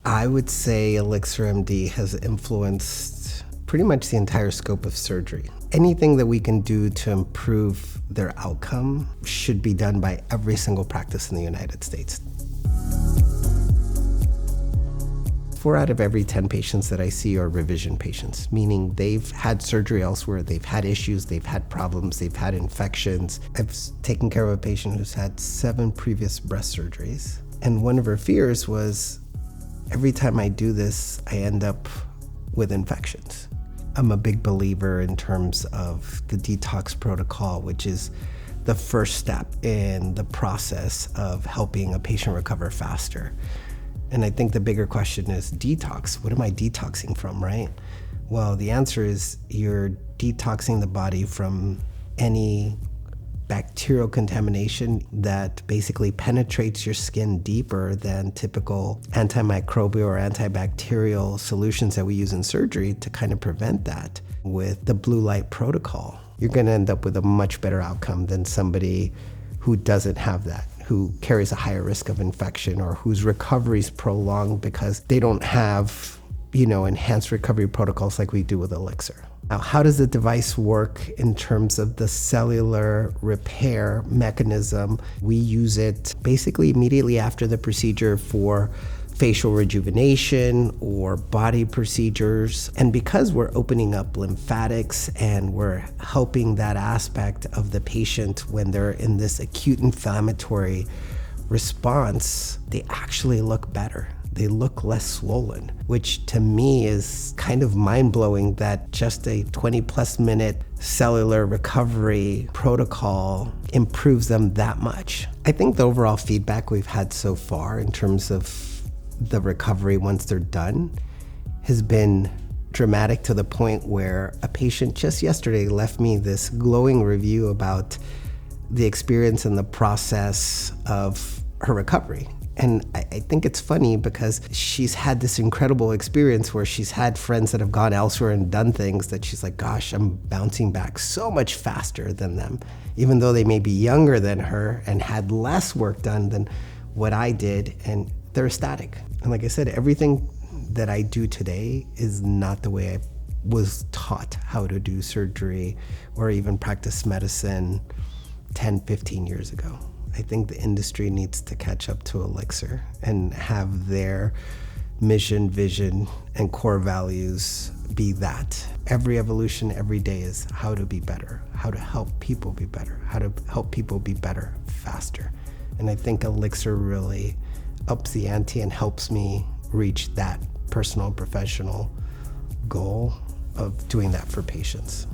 I would say ELIXIR MD has influenced pretty much the entire scope of surgery. Anything that we can do to improve their outcome should be done by every single practice in the United States. 4 out of every 10 patients that I see are revision patients, meaning they've had surgery elsewhere, they've had issues, they've had problems, they've had infections. I've taken care of a patient who's had 7 previous breast surgeries. And one of her fears was, every time I do this, I end up with infections. I'm a big believer in terms of the detox protocol, which is the first step in the process of helping a patient recover faster. And I think the bigger question is detox. What am I detoxing from, right? Well, the answer is you're detoxing the body from any bacterial contamination that basically penetrates your skin deeper than typical antimicrobial or antibacterial solutions that we use in surgery to kind of prevent that. With the blue light protocol, you're going to end up with a much better outcome than somebody who doesn't have that, who carries a higher risk of infection or whose recovery is prolonged because they don't have, enhanced recovery protocols like we do with ELIXIR. Now, how does the device work in terms of the cellular repair mechanism? We use it basically immediately after the procedure for facial rejuvenation or body procedures. And because we're opening up lymphatics and we're helping that aspect of the patient when they're in this acute inflammatory response, they actually look better. They look less swollen, which to me is kind of mind-blowing that just a 20+ minute cellular recovery protocol improves them that much. I think the overall feedback we've had so far in terms of the recovery once they're done has been dramatic, to the point where a patient just yesterday left me this glowing review about the experience and the process of her recovery. And I think it's funny because she's had this incredible experience where she's had friends that have gone elsewhere and done things that she's like, gosh, I'm bouncing back so much faster than them, even though they may be younger than her and had less work done than what I did, and they're ecstatic. And like I said, everything that I do today is not the way I was taught how to do surgery or even practice medicine 10, 15 years ago. I think the industry needs to catch up to ELIXIR and have their mission, vision, and core values be that. Every evolution, every day is how to be better, how to help people be better, how to help people be better faster. And I think ELIXIR really ups the ante and helps me reach that personal, professional goal of doing that for patients.